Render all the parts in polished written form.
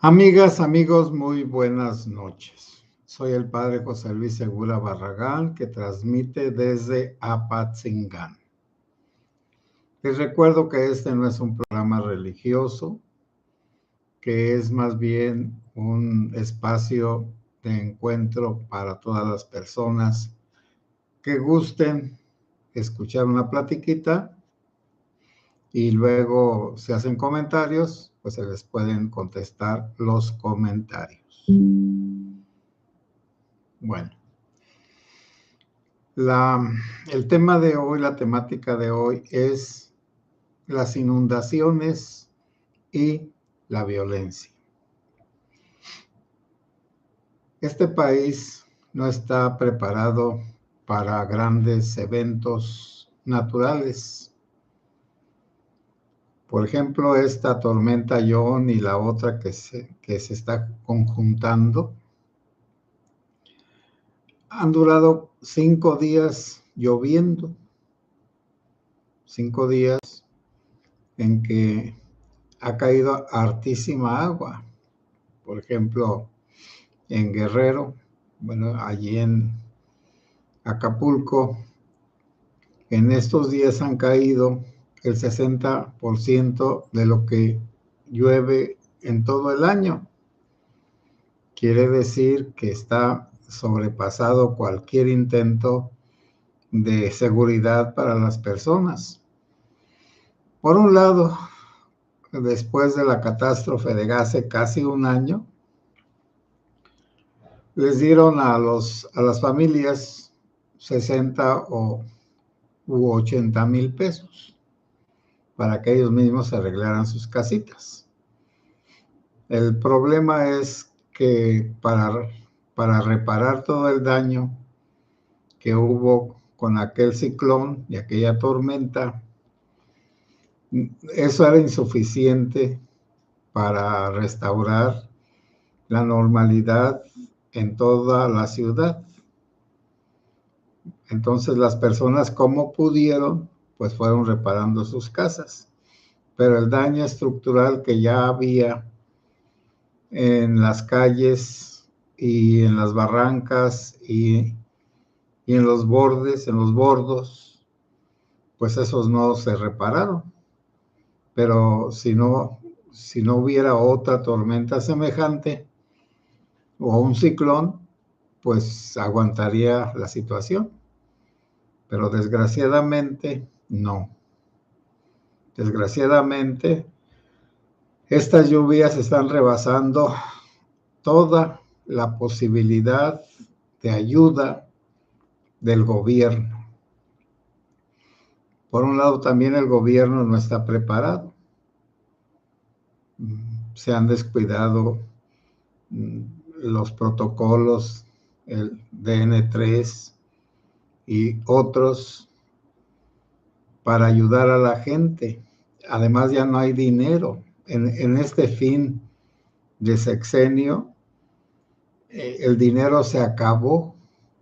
Amigas, amigos, muy buenas noches. Soy el padre José Luis Segura Barragán, que transmite desde Apatzingán. Les recuerdo que este no es un programa religioso, que es más bien un espacio de encuentro para todas las personas que gusten escuchar una platiquita y luego se hacen comentarios, pues se les pueden contestar los comentarios. Bueno, el tema de hoy, la temática de hoy es las inundaciones y la violencia. Este país no está preparado para grandes eventos naturales. Por ejemplo, esta tormenta John y la otra que se está conjuntando han durado 5 días lloviendo, 5 días en que ha caído hartísima agua. Por ejemplo, en Guerrero, bueno, allí en Acapulco, en estos días han caído el 60% de lo que llueve en todo el año. Quiere decir que está sobrepasado cualquier intento de seguridad para las personas. Por un lado, después de la catástrofe de hace casi un año, les dieron a las familias 60 u 80 mil pesos para que ellos mismos se arreglaran sus casitas. El problema es que para reparar todo el daño que hubo con aquel ciclón y aquella tormenta, eso era insuficiente para restaurar la normalidad en toda la ciudad. Entonces las personas, como pudieron, pues fueron reparando sus casas. Pero el daño estructural que ya había en las calles y en las barrancas y en los bordes, en los bordos, pues esos no se repararon. Pero si no hubiera otra tormenta semejante o un ciclón, pues aguantaría la situación. Pero desgraciadamente no. Desgraciadamente, estas lluvias están rebasando toda la posibilidad de ayuda del gobierno. Por un lado, también el gobierno no está preparado. Se han descuidado los protocolos, el DN3 y otros para ayudar a la gente. Además, ya no hay dinero. En este fin de sexenio, el dinero se acabó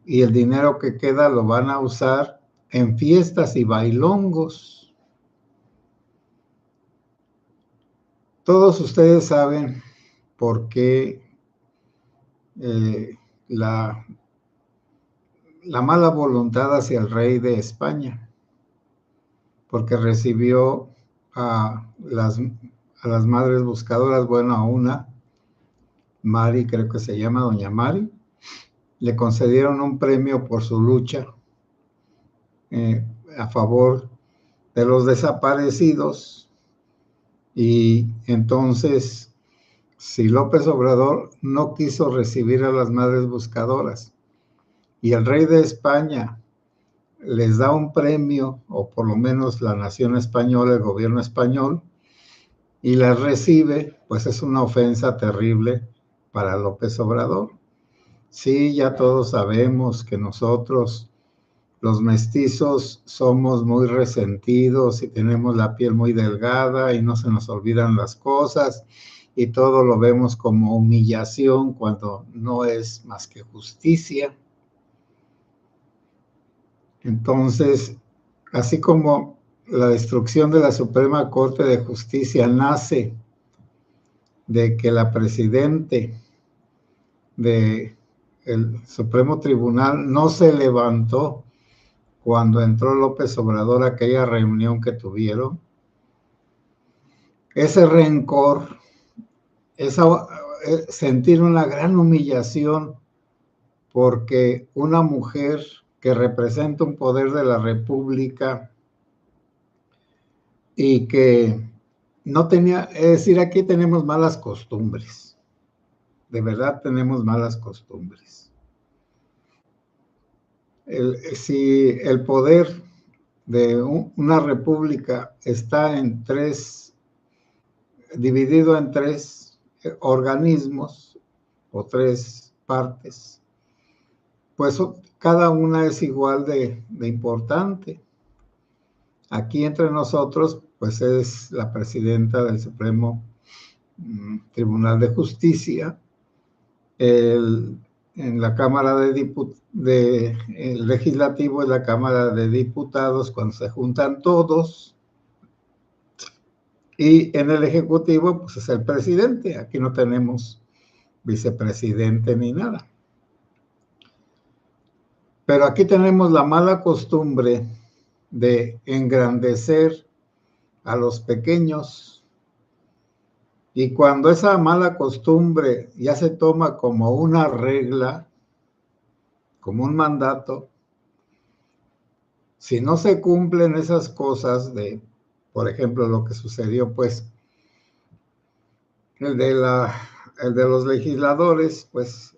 y el dinero que queda lo van a usar en fiestas y bailongos. Todos ustedes saben por qué la mala voluntad hacia el rey de España, porque recibió a las madres buscadoras, bueno, a una, Mari, creo que se llama doña Mari, le concedieron un premio por su lucha a favor de los desaparecidos. Y entonces, si López Obrador no quiso recibir a las madres buscadoras y el rey de España les da un premio, o por lo menos la nación española, el gobierno español, y las recibe, pues es una ofensa terrible para López Obrador. Sí, ya todos sabemos que nosotros, los mestizos, somos muy resentidos y tenemos la piel muy delgada y no se nos olvidan las cosas y todo lo vemos como humillación cuando no es más que justicia. Entonces, así como la destrucción de la Suprema Corte de Justicia nace de que la presidente del Supremo Tribunal no se levantó cuando entró López Obrador a aquella reunión que tuvieron. Ese rencor, sentir una gran humillación porque una mujer que representa un poder de la República y que no tenía, es decir, aquí tenemos malas costumbres, de verdad tenemos malas costumbres. Si el poder de una república está dividido en tres organismos o tres partes, pues cada una es igual de importante. Aquí entre nosotros, pues es la presidenta del Supremo Tribunal de Justicia, en la Cámara el Legislativo es la Cámara de Diputados cuando se juntan todos, y en el Ejecutivo pues es el presidente. Aquí no tenemos vicepresidente ni nada. Pero aquí tenemos la mala costumbre de engrandecer a los pequeños, y cuando esa mala costumbre ya se toma como una regla, como un mandato, si no se cumplen esas cosas por ejemplo, lo que sucedió, pues, el de los legisladores, pues,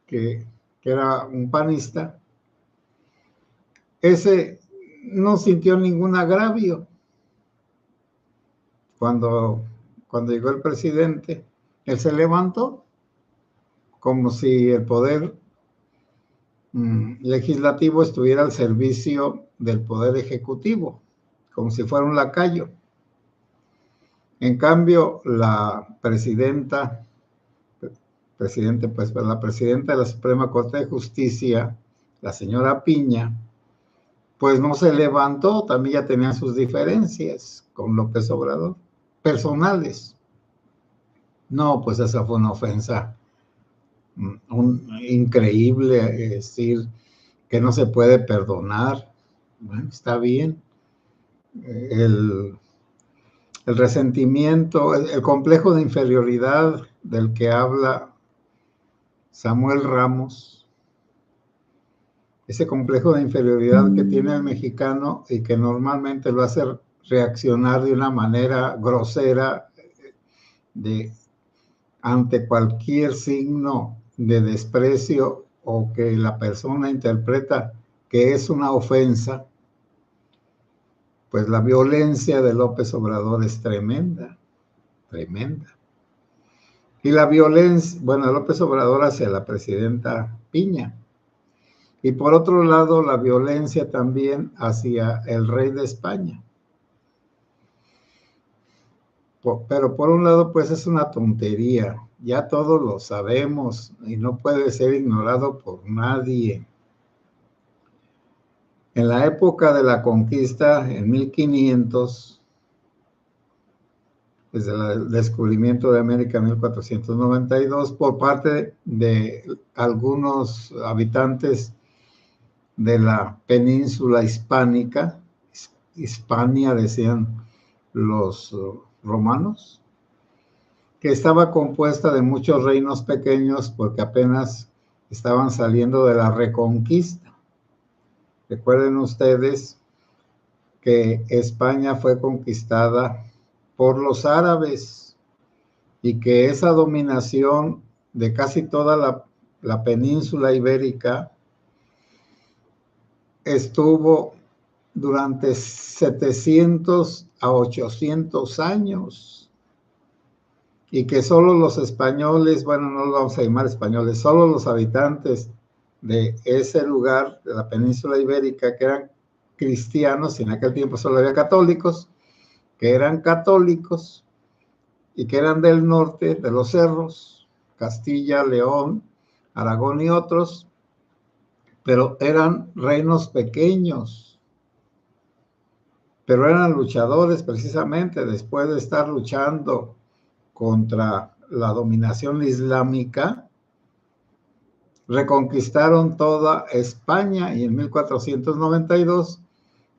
que era un panista, ese no sintió ningún agravio. Cuando llegó el presidente, él se levantó como si el poder legislativo estuviera al servicio del poder ejecutivo, como si fuera un lacayo. En cambio, la presidenta de la Suprema Corte de Justicia, la señora Piña, pues no se levantó, también ya tenía sus diferencias con López Obrador, personales. No, pues esa fue una ofensa increíble, es decir, que no se puede perdonar. Bueno, está bien. El resentimiento, el complejo de inferioridad del que habla Samuel Ramos, ese complejo de inferioridad que tiene el mexicano y que normalmente lo hace reaccionar de una manera grosera ante cualquier signo de desprecio o que la persona interpreta que es una ofensa, pues la violencia de López Obrador es tremenda, tremenda. Y la violencia, bueno, López Obrador hacia la presidenta Piña. Y por otro lado, la violencia también hacia el rey de España. Pero por un lado, pues es una tontería. Ya todos lo sabemos y no puede ser ignorado por nadie. En la época de la conquista, en 1500, desde el descubrimiento de América en 1492, por parte de algunos habitantes de la península hispánica, Hispania decían los romanos, que estaba compuesta de muchos reinos pequeños porque apenas estaban saliendo de la Reconquista. Recuerden ustedes que España fue conquistada por los árabes y que esa dominación de casi toda la península ibérica estuvo durante 700 a 800 años, y que solo los españoles, bueno, no los vamos a llamar españoles, solo los habitantes de ese lugar, de la península ibérica, que eran cristianos, y en aquel tiempo solo había católicos, que eran católicos y que eran del norte, de los cerros, Castilla, León, Aragón y otros, pero eran reinos pequeños, pero eran luchadores precisamente después de estar luchando contra la dominación islámica, reconquistaron toda España y en 1492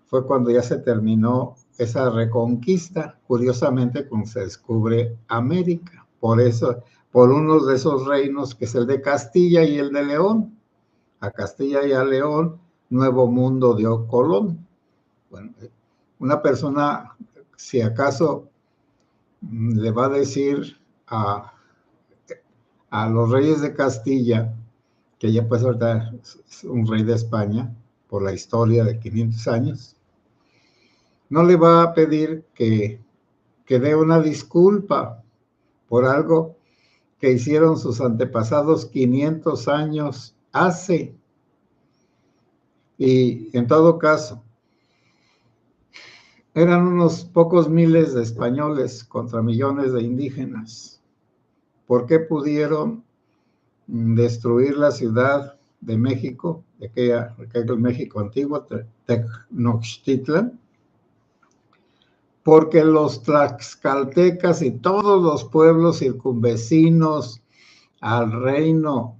fue cuando ya se terminó esa reconquista, curiosamente cuando se descubre América. Por eso, por uno de esos reinos que es el de Castilla y el de León. A Castilla y a León, Nuevo Mundo dio Colón. Bueno, una persona, si acaso le va a decir a los reyes de Castilla, que ya pues ahorita es un rey de España, por la historia de 500 años, no le va a pedir que dé una disculpa por algo que hicieron sus antepasados 500 años hace. Y en todo caso, eran unos pocos miles de españoles contra millones de indígenas. ¿Por qué pudieron destruir la ciudad de México, de aquel México antiguo, Tenochtitlan? Porque los tlaxcaltecas y todos los pueblos circunvecinos al reino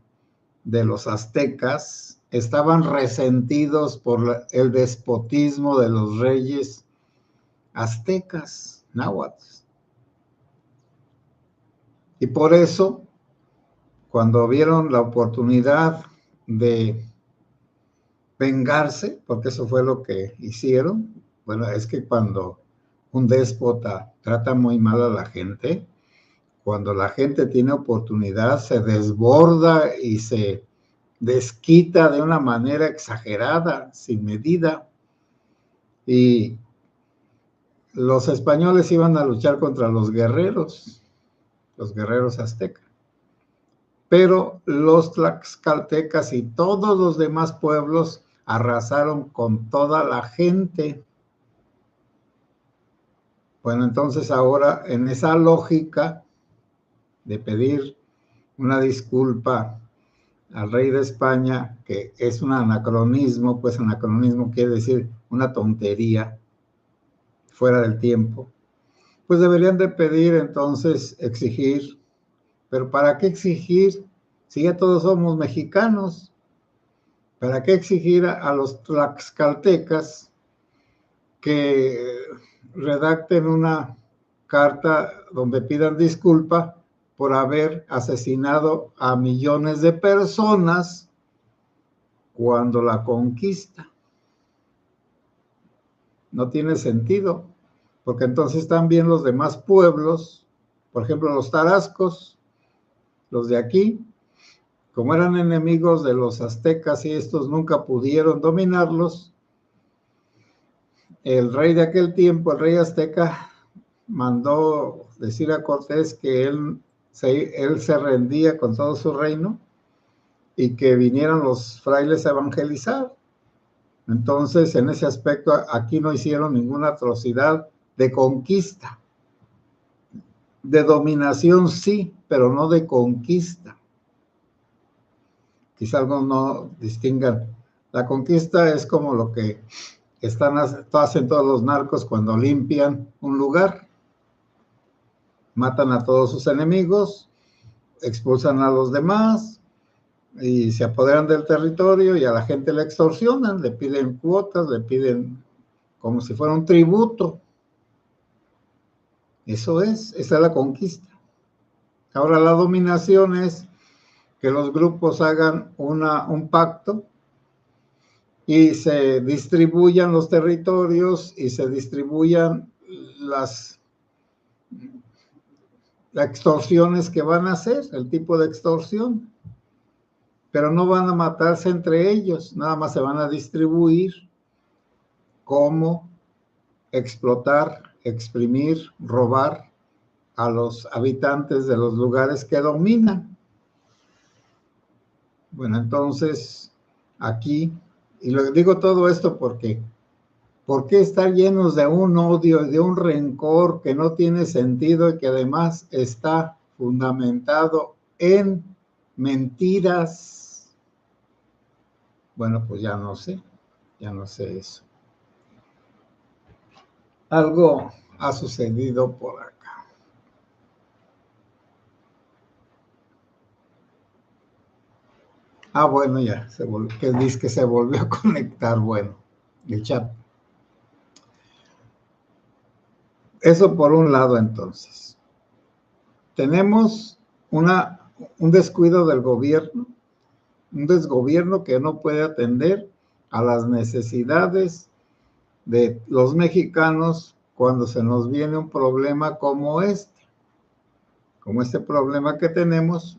de los aztecas estaban resentidos por el despotismo de los reyes aztecas, náhuatl. Y por eso, cuando vieron la oportunidad de vengarse, porque eso fue lo que hicieron, bueno, es que cuando un déspota trata muy mal a la gente, cuando la gente tiene oportunidad, se desborda y se desquita de una manera exagerada, sin medida. Y los españoles iban a luchar contra los guerreros aztecas. Pero los tlaxcaltecas y todos los demás pueblos arrasaron con toda la gente. Bueno, entonces ahora en esa lógica de pedir una disculpa al rey de España, que es un anacronismo, pues anacronismo quiere decir una tontería fuera del tiempo, pues deberían de pedir entonces, exigir, pero ¿para qué exigir si ya todos somos mexicanos? ¿Para qué exigir a los tlaxcaltecas que redacten una carta donde pidan disculpa por haber asesinado a millones de personas cuando la conquista? No tiene sentido, porque entonces también los demás pueblos, por ejemplo los tarascos, los de aquí, como eran enemigos de los aztecas y estos nunca pudieron dominarlos, el rey de aquel tiempo, el rey azteca, mandó decir a Cortés que él se rendía con todo su reino y que vinieran los frailes a evangelizar. Entonces, en ese aspecto, aquí no hicieron ninguna atrocidad de conquista. De dominación sí, pero no de conquista. Quizá algunos no distingan. La conquista es como lo que hacen todos los narcos cuando limpian un lugar. Matan a todos sus enemigos, expulsan a los demás y se apoderan del territorio y a la gente le extorsionan, le piden cuotas, le piden como si fuera un tributo. Esa es la conquista. Ahora la dominación es que los grupos hagan un pacto y se distribuyan los territorios y se distribuyan las extorsiones que van a hacer, el tipo de extorsión. Pero no van a matarse entre ellos, nada más se van a distribuir cómo explotar, exprimir, robar a los habitantes de los lugares que dominan. Bueno, entonces aquí, y lo digo todo esto porque, ¿por qué estar llenos de un odio, de un rencor que no tiene sentido y que además está fundamentado en mentiras? Bueno, pues ya no sé eso. Algo ha sucedido por acá. Ah, bueno, ya, que dice que se volvió a conectar, bueno, el chat. Eso por un lado, entonces. Tenemos un descuido del gobierno, un desgobierno que no puede atender a las necesidades de los mexicanos cuando se nos viene un problema como este problema que tenemos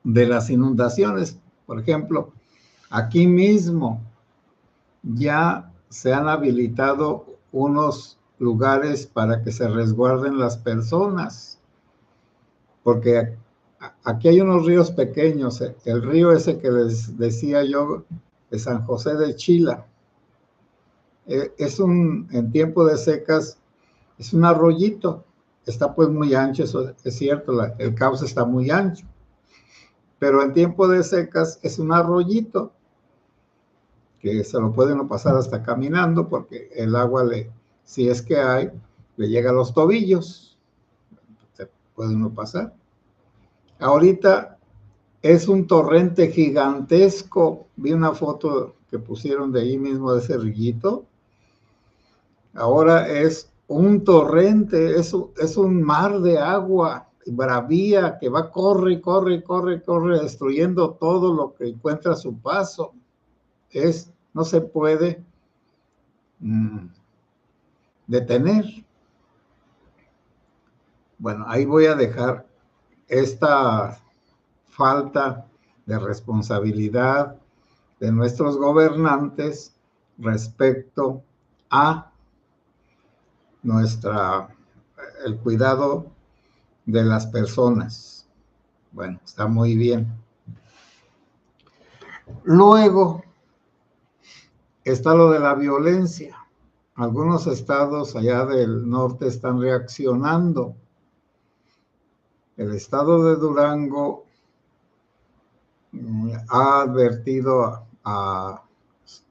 de las inundaciones. Por ejemplo, aquí mismo ya se han habilitado unos lugares para que se resguarden las personas, porque aquí hay unos ríos pequeños, el río ese que les decía yo de San José de Chila, en tiempo de secas, es un arroyito, está pues muy ancho, eso es cierto, el cauce está muy ancho, pero en tiempo de secas es un arroyito que se lo pueden pasar hasta caminando, porque el agua, si es que hay, le llega a los tobillos, se puede uno pasar. Ahorita es un torrente gigantesco, vi una foto que pusieron de ahí mismo de ese rillito, ahora es un torrente, es un mar de agua bravía que va, corre, destruyendo todo lo que encuentra a su paso. No se puede detener. Bueno, ahí voy a dejar esta falta de responsabilidad de nuestros gobernantes respecto a el cuidado de las personas. Bueno, está muy bien. Luego está lo de la violencia. Algunos estados allá del norte están reaccionando. El estado de Durango ha advertido a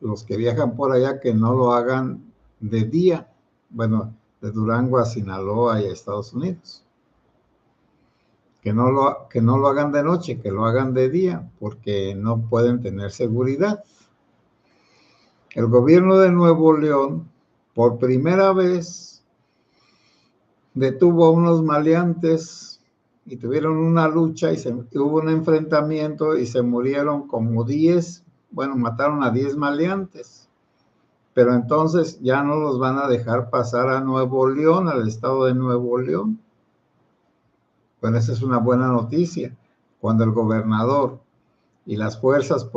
los que viajan por allá que no lo hagan de día. Bueno, de Durango a Sinaloa y a Estados Unidos. Que no lo hagan de noche, que lo hagan de día, porque no pueden tener seguridad. El gobierno de Nuevo León, por primera vez, detuvo a unos maleantes y tuvieron una lucha y hubo un enfrentamiento y se murieron como 10, bueno, mataron a 10 maleantes. Pero entonces ya no los van a dejar pasar a Nuevo León, al estado de Nuevo León. Bueno, esa es una buena noticia. Cuando el gobernador y las fuerzas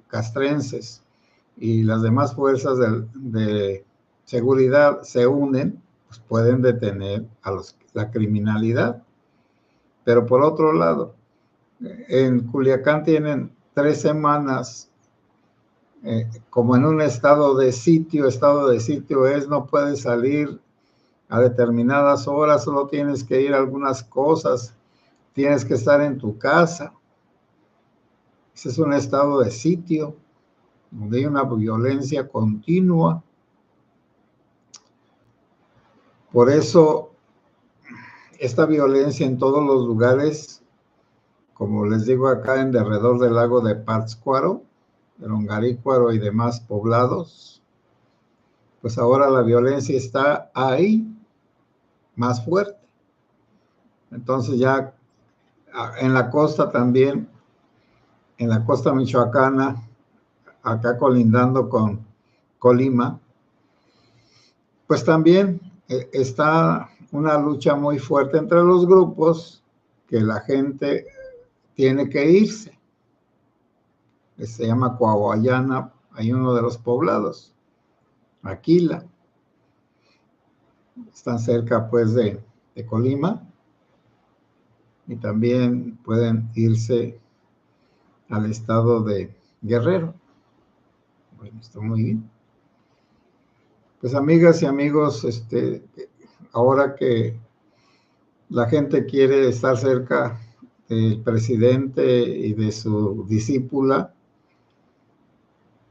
castrenses y las demás fuerzas de seguridad se unen, pues pueden detener a la criminalidad. Pero por otro lado, en Culiacán tienen 3 semanas como en un estado de sitio. Estado de sitio es no puedes salir a determinadas horas, solo tienes que ir a algunas cosas, tienes que estar en tu casa. Ese es un estado de sitio, donde hay una violencia continua. Por eso, esta violencia en todos los lugares, como les digo acá en derredor del lago de Pátzcuaro, de Longarícuaro y demás poblados, pues ahora la violencia está ahí, más fuerte. Entonces ya en la costa también, en la costa michoacana, acá colindando con Colima, pues también está una lucha muy fuerte entre los grupos, que la gente tiene que irse. Se llama Coahuayana, hay uno de los poblados, Aquila, están cerca pues de Colima, y también pueden irse al estado de Guerrero. Bueno, está muy bien. Pues amigas y amigos, ahora que la gente quiere estar cerca del presidente y de su discípula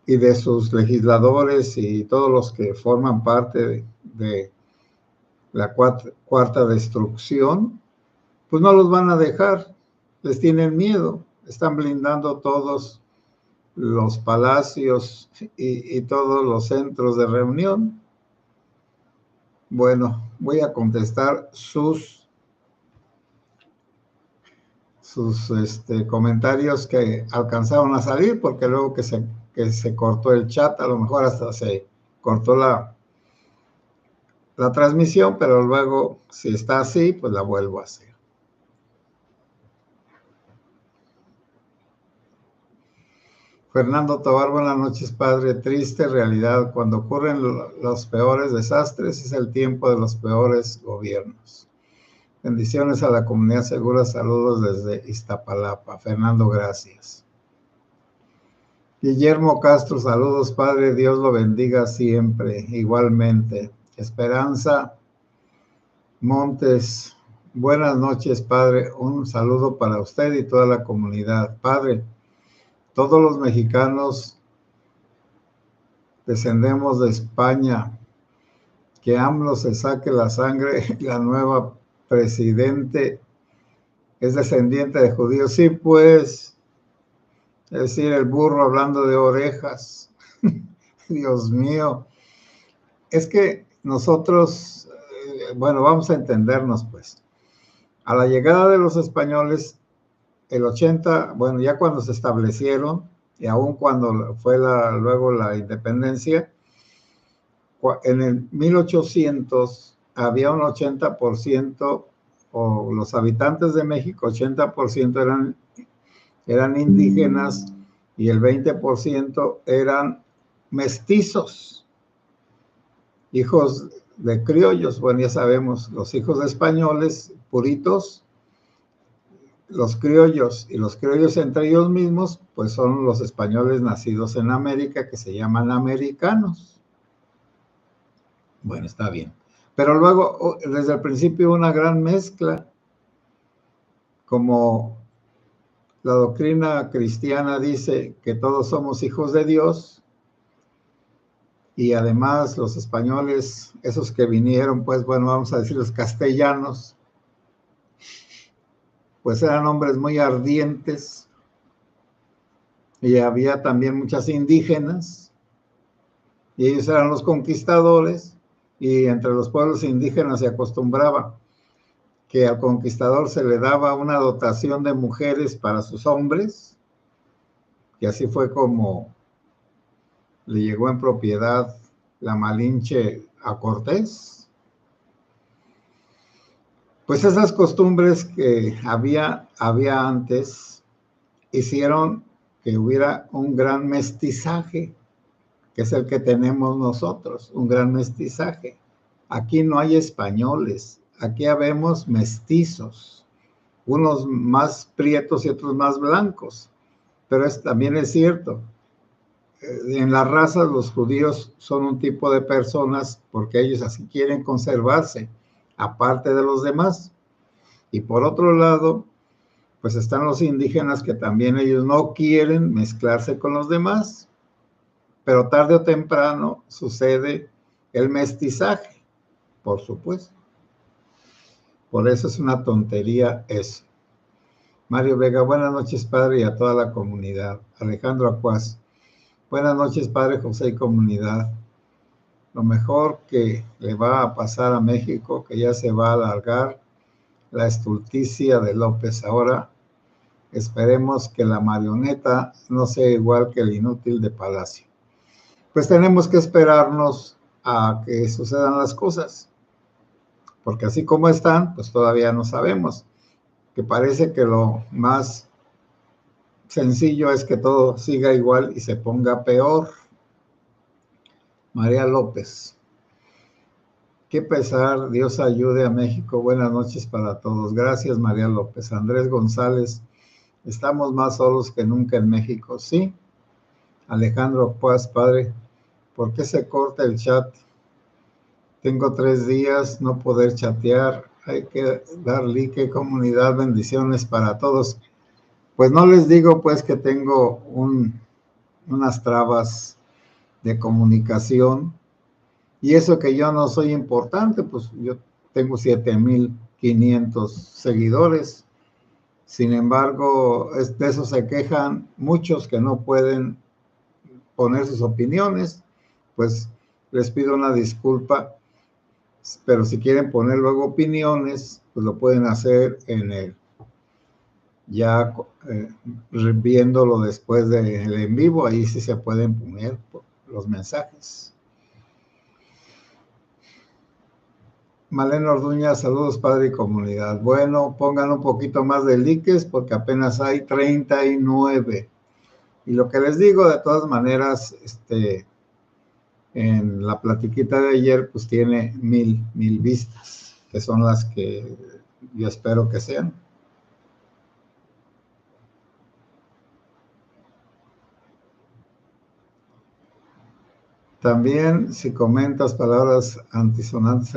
y de sus legisladores y todos los que forman parte de la cuarta destrucción, pues no los van a dejar. les tienen miedo, están blindando todos los palacios y todos los centros de reunión. Bueno, voy a contestar sus comentarios que alcanzaron a salir, porque luego que se cortó el chat, a lo mejor hasta se cortó la transmisión, pero luego, si está así, pues la vuelvo a hacer. Fernando Tobar, buenas noches, padre. Triste realidad, cuando ocurren los peores desastres, es el tiempo de los peores gobiernos. Bendiciones a la comunidad segura, saludos desde Iztapalapa. Fernando, gracias. Guillermo Castro, saludos, padre, Dios lo bendiga siempre, igualmente. Esperanza Montes, buenas noches, padre, un saludo para usted y toda la comunidad. Padre, todos los mexicanos descendemos de España, que AMLO se saque la sangre, la nueva presidente es descendiente de judíos. Sí, pues, es decir, el burro hablando de orejas. Dios mío. Es que nosotros, bueno, vamos a entendernos, pues. A la llegada de los españoles, el 80, bueno, ya cuando se establecieron, y aún cuando fue luego la independencia, en el 1800 había un 80%, o los habitantes de México, 80% eran indígenas y el 20% eran mestizos, hijos de criollos. Bueno, ya sabemos, los hijos de españoles puritos, los criollos, y los criollos entre ellos mismos, pues son los españoles nacidos en América, que se llaman americanos. Bueno, está bien. Pero luego, desde el principio, una gran mezcla, como la doctrina cristiana dice que todos somos hijos de Dios, y además los españoles, esos que vinieron, pues bueno, vamos a decir los castellanos, pues eran hombres muy ardientes, y había también muchas indígenas, y ellos eran los conquistadores, y entre los pueblos indígenas se acostumbraba que al conquistador se le daba una dotación de mujeres para sus hombres, y así fue como le llegó en propiedad la Malinche a Cortés. Pues esas costumbres que había antes hicieron que hubiera un gran mestizaje, que es el que tenemos nosotros, un gran mestizaje. Aquí no hay españoles, aquí habemos mestizos, unos más prietos y otros más blancos, pero también es cierto, en las razas los judíos son un tipo de personas porque ellos así quieren conservarse, aparte de los demás. Y por otro lado, pues están los indígenas que también ellos no quieren mezclarse con los demás, pero tarde o temprano sucede el mestizaje, por supuesto. Por eso es una tontería eso. Mario Vega, buenas noches, padre, y a toda la comunidad. Alejandro Acuaz, buenas noches, padre José y comunidad. Lo mejor que le va a pasar a México, que ya se va a alargar la estulticia de López. Ahora esperemos que la marioneta no sea igual que el inútil de Palacio. Pues tenemos que esperarnos a que sucedan las cosas, porque así como están, pues todavía no sabemos, que parece que lo más sencillo es que todo siga igual y se ponga peor. María López, qué pesar, Dios ayude a México, buenas noches para todos. Gracias, María López. Andrés González, estamos más solos que nunca en México, ¿sí? Alejandro Paz, padre, ¿por qué se corta el chat? Tengo 3 días no poder chatear, hay que dar like, comunidad, bendiciones para todos. Pues no les digo pues que tengo unas trabas de comunicación, y eso que yo no soy importante, pues yo tengo 7,500 seguidores, Sin embargo, de eso se quejan muchos que no pueden poner sus opiniones, pues les pido una disculpa, pero si quieren poner luego opiniones, pues lo pueden hacer en el, ya viéndolo después del en vivo, ahí sí se pueden poner los mensajes. Malena Orduña, saludos padre y comunidad. Bueno, pongan un poquito más de likes porque apenas hay 39. Y lo que les digo, de todas maneras, en la platiquita de ayer, pues tiene 1000 vistas, que son las que yo espero que sean. También, si comentas palabras antisonantes,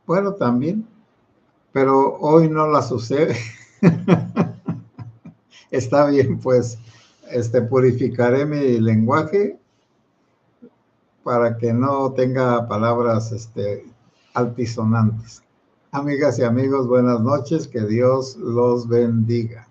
bueno, también, pero hoy no las usé. Está bien, pues, purificaré mi lenguaje para que no tenga palabras, altisonantes. Amigas y amigos, buenas noches, que Dios los bendiga.